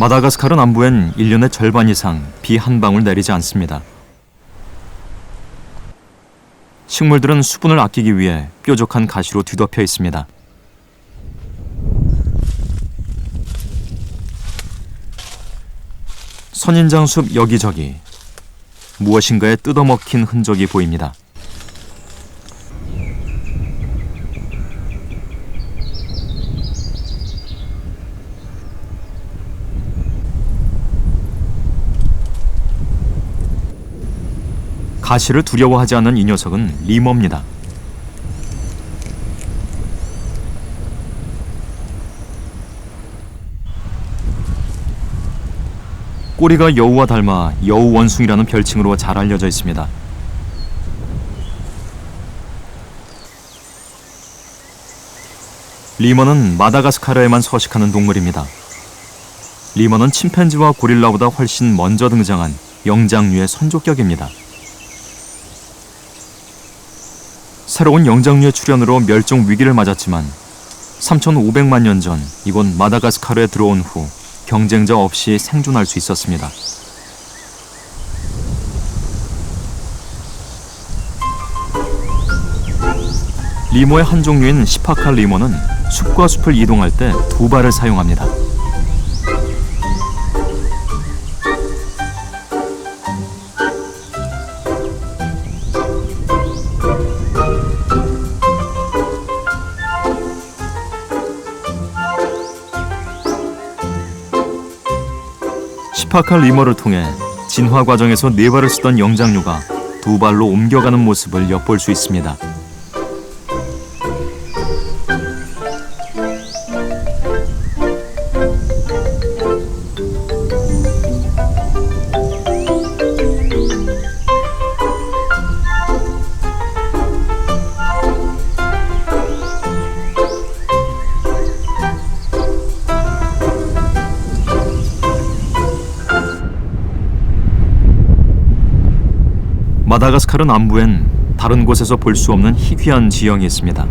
마다가스카르 남부엔 1년의 절반 이상 비 한 방울 내리지 않습니다. 식물들은 수분을 아끼기 위해 뾰족한 가시로 뒤덮여 있습니다. 선인장숲 여기저기 무엇인가에 뜯어먹힌 흔적이 보입니다. 가시를 두려워하지 않는 이 녀석은 리머입니다. 꼬리가 여우와 닮아 여우원숭이라는 별칭으로 잘 알려져 있습니다. 리머는 마다가스카르에만 서식하는 동물입니다. 리머는 침팬지와 고릴라보다 훨씬 먼저 등장한 영장류의 선조격입니다. 새로운 영장류의 출현으로 멸종 위기를 맞았지만 3,500만 년 전 이곳 마다가스카르에 들어온 후 경쟁자 없이 생존할 수 있었습니다. 리머의 한 종류인 시파칼 리머는 숲과 숲을 이동할 때 두 발을 사용합니다. 시파칼 리머를 통해 진화 과정에서 네 발을 쓰던 영장류가 두 발로 옮겨가는 모습을 엿볼 수 있습니다. 마다가스카르 남부엔 다른 곳에서 볼 수 없는 희귀한 지형이 있습니다.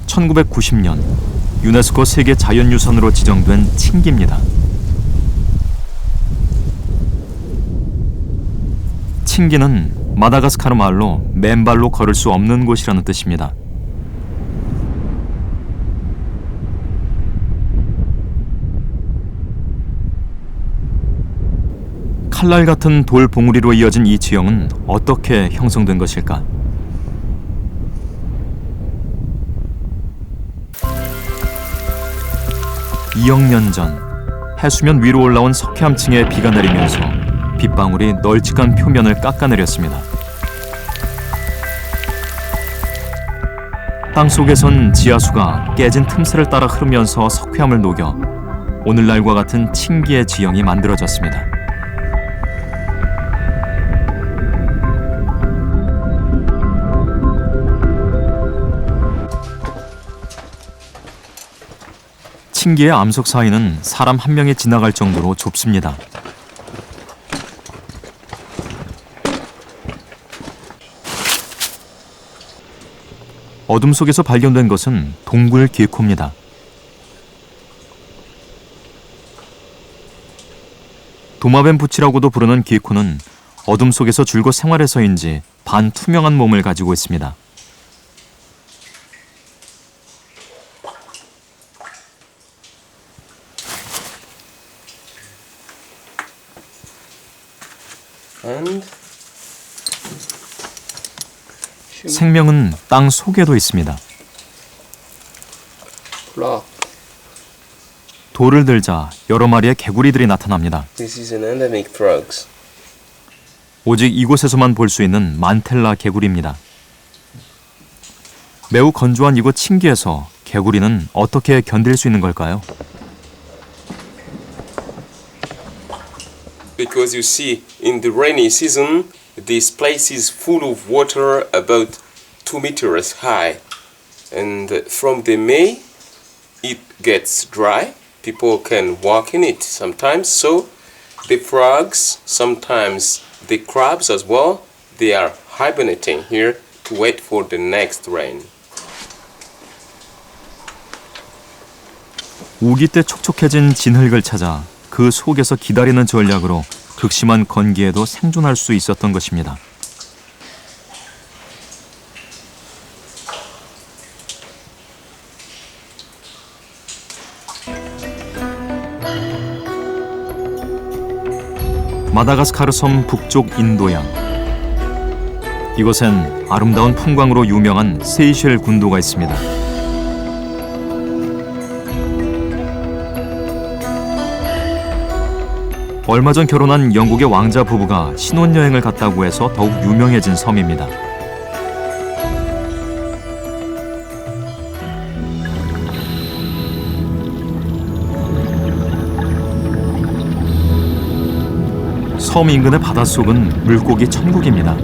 (1990년) 유네스코 세계 자연유산으로 지정된 칭기입니다. 칭기는 마다가스카르 말로 맨발로 걸을 수 없는 곳이라는 뜻입니다. 칼날 같은 돌 봉우리로 이어진 이 지형은 어떻게 형성된 것일까? (2억 년 전) 해수면 위로 올라온 석회암층에 비가 내리면서 빗방울이 널찍한 표면을 깎아내렸습니다. 땅속에선 지하수가 깨진 틈새를 따라 흐르면서 석회암을 녹여 오늘날과 같은 칭기의 지형이 만들어졌습니다. 칭기의 암석 사이는 사람 한 명이 지나갈 정도로 좁습니다. 어둠 속에서 발견된 것은 동굴 기코입니다. 도마뱀 부치라고도 부르는 기코는 어둠 속에서 줄곧 생활해서인지 반투명한 몸을 가지고 있습니다. 생명은 땅 속에도 있습니다. 돌을 들자 여러 마리의 개구리들이 나타납니다. 오직 이곳에서만 볼 수 있는 만텔라 개구리입니다. 매우 건조한 이곳 칭기에서 개구리는 어떻게 견딜 수 있는 걸까요? Because you see, in the rainy season, this place is full of water about 2 meters high. And from the May, it gets dry. People can walk in it sometimes. So the frogs, sometimes the crabs as well, they are hibernating here to wait for the next rain. 우기 때 촉촉해진 진흙을 찾아 그 속에서 기다리는 전략으로 극심한 건기에도 생존할 수 있었던 것입니다. 마다가스카르 섬 북쪽 인도양. 이곳엔 아름다운 풍광으로 유명한 세이셸 군도가 있습니다. 얼마 전 결혼한 영국의 왕자 부부가 신혼여행을 갔다고 해서 더욱 유명해진 섬입니다. 섬 인근의 바닷속은 물고기 천국입니다.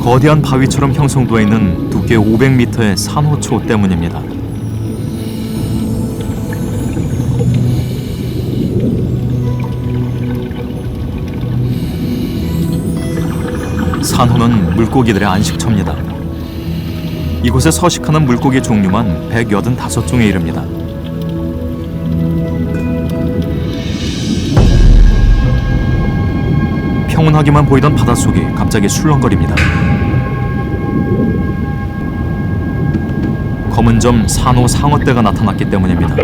거대한 바위처럼 형성되어 있는 두께 500m의 산호초 때문입니다. 산호는 물고기들의 안식처입니다. 이곳에 서식하는 물고기 종류만 185종에 이릅니다. 평온하게만 보이던 바닷속이 갑자기 술렁거립니다. 검은 점 산호 상어떼가 나타났기 때문입니다.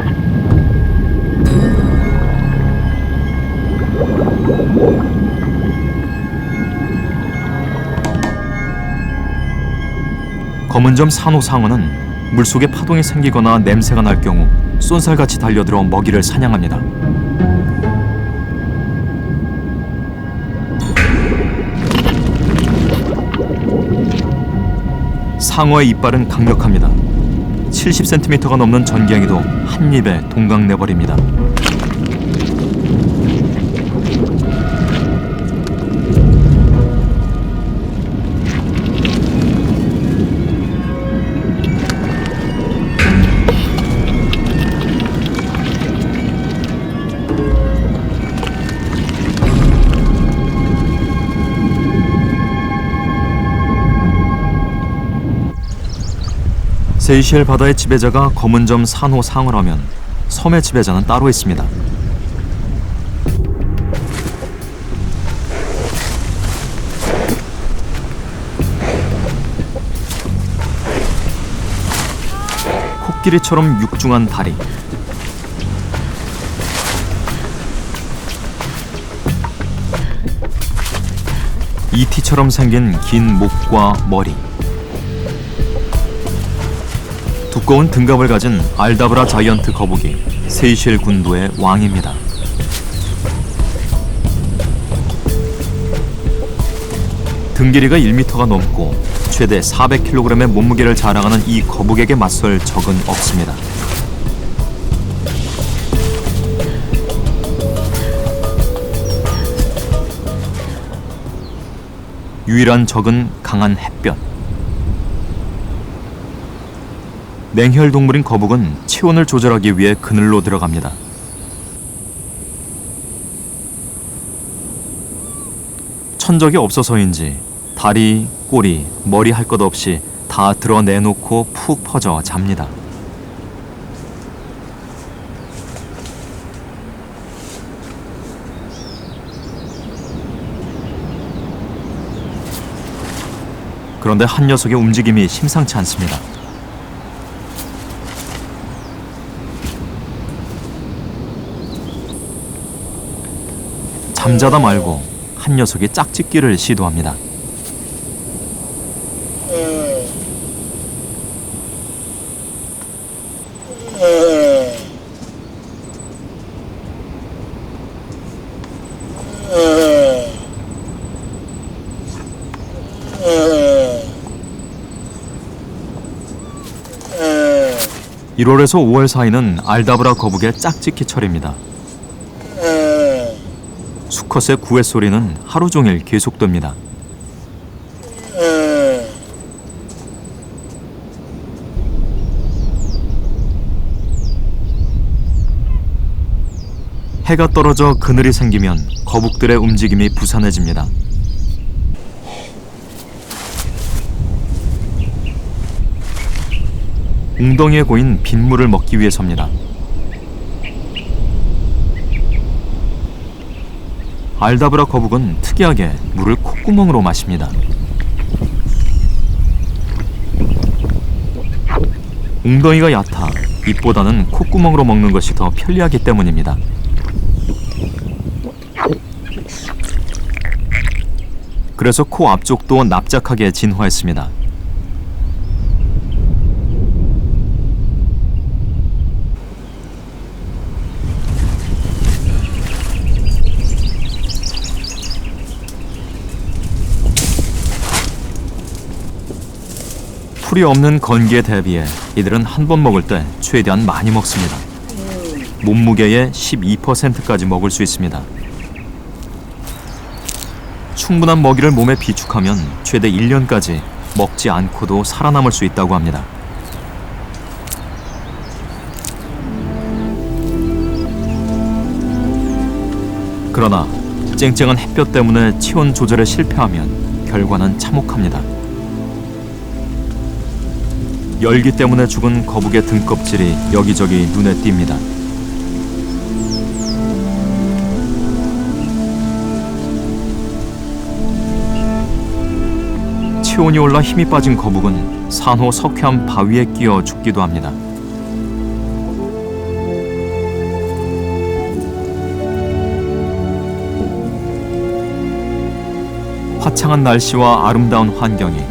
검은 점 산호 상어는 물속에 파동이 생기거나 냄새가 날 경우 쏜살같이 달려들어 먹이를 사냥합니다. 상어의 이빨은 강력합니다. 70cm가 넘는 전갱이도 한 입에 동강내버립니다. 세이셸 바다의 지배자가 검은 점 산호 상어라면 섬의 지배자는 따로 있습니다. 코끼리처럼 육중한 다리, 이티처럼 생긴 긴 목과 머리, 두꺼운 등갑을 가진 알다브라 자이언트 거북이, 세이셸 군도의 왕입니다. 등 길이가 1m가 넘고 최대 400kg의 몸무게를 자랑하는 이 거북에게 맞설 적은 없습니다. 유일한 적은 강한 햇볕. 냉혈 동물인 거북은 체온을 조절하기 위해 그늘로 들어갑니다. 천적이 없어서인지 다리, 꼬리, 머리 할 것 없이 다 드러내놓고 푹 퍼져 잡니다. 그런데 한 녀석의 움직임이 심상치 않습니다. 잠자다 말고 한 녀석이 짝짓기를 시도합니다. (1월에서 5월) 사이는 알다브라 거북의 짝짓기 철입니다. 수컷의 구애 소리는 하루 종일 계속됩니다. 해가 떨어져 그늘이 생기면 거북들의 움직임이 부산해집니다. 웅덩이에 고인 빗물을 먹기 위해서입니다. 알다브라 거북은 특이하게 물을 콧구멍으로 마십니다. 웅덩이가 얕아 입보다는 콧구멍으로 먹는 것이 더 편리하기 때문입니다. 그래서 코 앞쪽도 납작하게 진화했습니다. 풀이 없는 건기에 대비해 이들은 한 번 먹을 때 최대한 많이 먹습니다. 몸무게의 12%까지 먹을 수 있습니다. 충분한 먹이를 몸에 비축하면 최대 1년까지 먹지 않고도 살아남을 수 있다고 합니다. 그러나 쨍쨍한 햇볕 때문에 체온 조절에 실패하면 결과는 참혹합니다. 열기 때문에 죽은 거북의 등껍질이 여기저기 눈에 띕니다. 체온이 올라 힘이 빠진 거북은 산호 석회암 바위에 끼어 죽기도 합니다. 화창한 날씨와 아름다운 환경이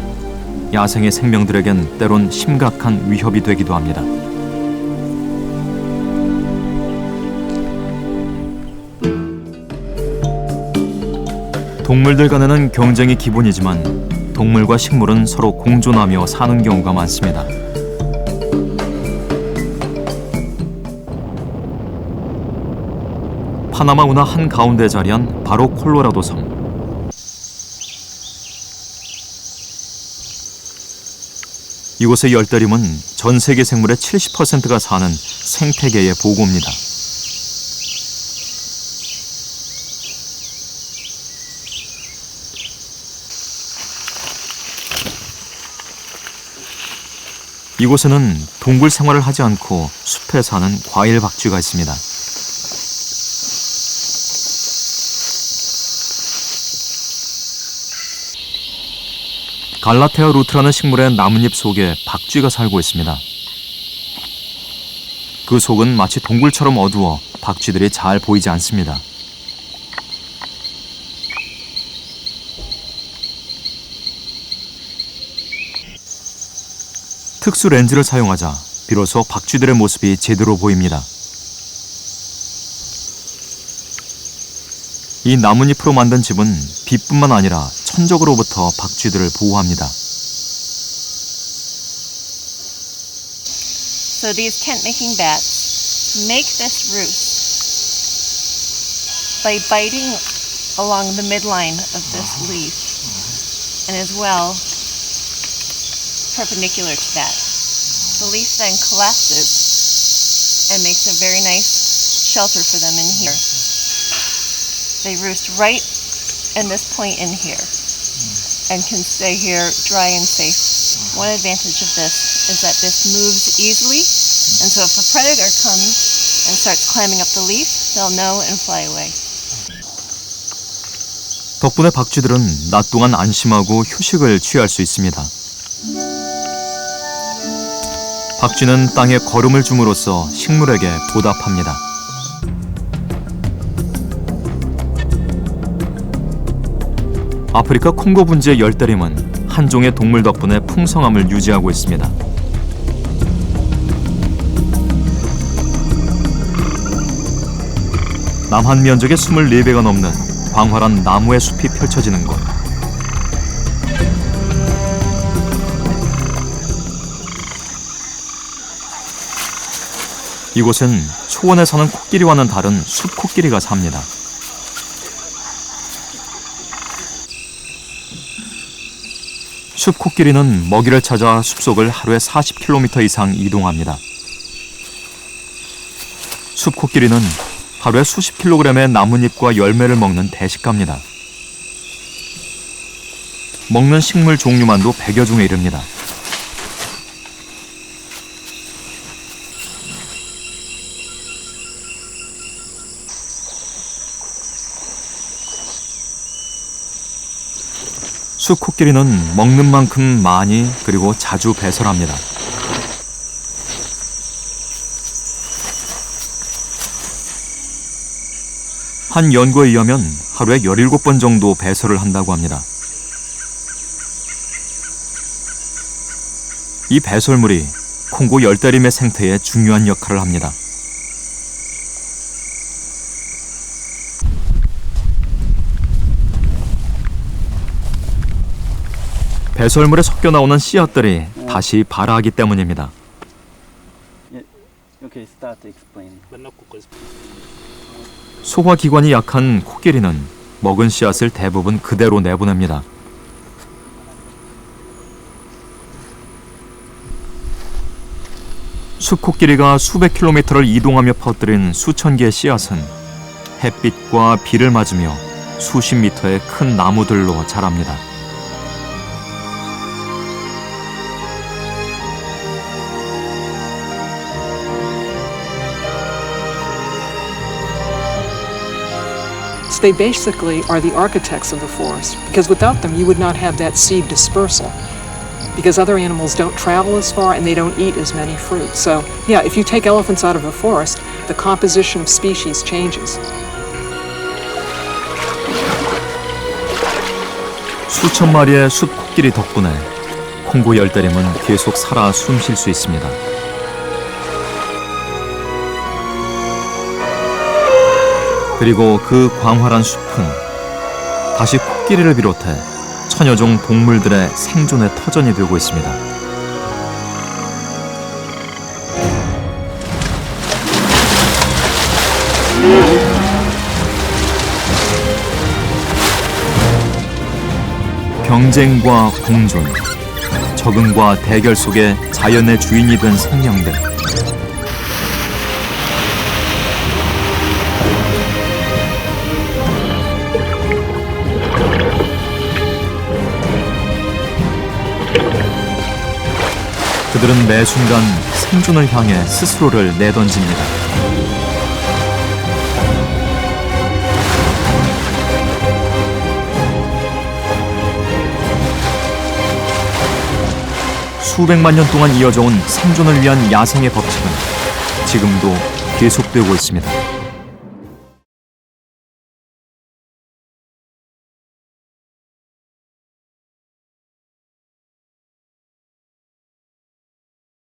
야생의 생명들에겐 때론 심각한 위협이 되기도 합니다. 동물들 간에는 경쟁이 기본이지만 동물과 식물은 서로 공존하며 사는 경우가 많습니다. 파나마 운하 한가운데 자리한 바로 콜로라도 섬. 이곳의 열대림은 전 세계 생물의 70%가 사는 생태계의 보고입니다. 이곳에는 동굴 생활을 하지 않고 숲에 사는 과일 박쥐가 있습니다. 갈라테아 루트라는 식물의 나뭇잎 속에 박쥐가 살고 있습니다. 그 속은 마치 동굴처럼 어두워 박쥐들이 잘 보이지 않습니다. 특수 렌즈를 사용하자 비로소 박쥐들의 모습이 제대로 보입니다. 이 나뭇잎으로 만든 집은 비뿐만 아니라 천적으로부터 박쥐들을 보호합니다. So these tent-making bats make this roost by biting along the midline of this leaf and as well perpendicular to that. The leaf then collapses and makes a very nice shelter for them in here. They roost right in this point in here and can stay here dry and safe. One advantage of this is that this moves easily, and so if a predator comes and starts climbing up the leaf, they'll know and fly away. 덕분에 박쥐들은 낮 동안 안심하고 휴식을 취할 수 있습니다. 박쥐는 땅에 거름을 줌으로써 식물에게 보답합니다. 아프리카 콩고 분지의 열대림은 한 종의 동물 덕분에 풍성함을 유지하고 있습니다. 남한 면적의 24배가 넘는 광활한 나무의 숲이 펼쳐지는 곳. 이곳은 초원에 사는 코끼리와는 다른 숲 코끼리가 삽니다. 숲 코끼리는 먹이를 찾아 숲속을 하루에 40km 이상 이동합니다. 숲 코끼리는 하루에 수십 킬로그램의 나뭇잎과 열매를 먹는 대식가입니다. 먹는 식물 종류만도 100여 종에 이릅니다. 숲코끼리는 먹는 만큼 많이 그리고 자주 배설합니다. 한 연구에 의하면 하루에 17번 정도 배설을 한다고 합니다. 이 배설물이 콩고 열대림의 생태에 중요한 역할을 합니다. 배설물에 섞여 나오는 씨앗들이 다시 발아하기 때문입니다. Okay, start explaining. 소화기관이 약한 코끼리는 먹은 씨앗을 대부분 그대로 내보냅니다. 숲코끼리가 수백 킬로미터를 이동하며 퍼뜨린 수천 개의 씨앗은 햇빛과 비를 맞으며 수십 미터의 큰 나무들로 자랍니다. So they basically are the architects of the forest, because without them you would not have that seed dispersal, because other animals don't travel as far and they don't eat as many fruits. So yeah, if you take elephants out of a forest, the composition of species changes. 수천 마리의 숲코끼리 덕분에 콩고 열대림은 계속 살아 숨 쉴 수 있습니다. 그리고 그 광활한 숲은 다시 코끼리를 비롯해 천여 종 동물들의 생존의 터전이 되고 있습니다. 경쟁과 공존, 적응과 대결 속에 자연의 주인이 된 생명들. 그들은 매 순간 생존을 향해 스스로를 내던집니다. 수백만 년 동안 이어져 온 생존을 위한 야생의 법칙은 지금도 계속되고 있습니다.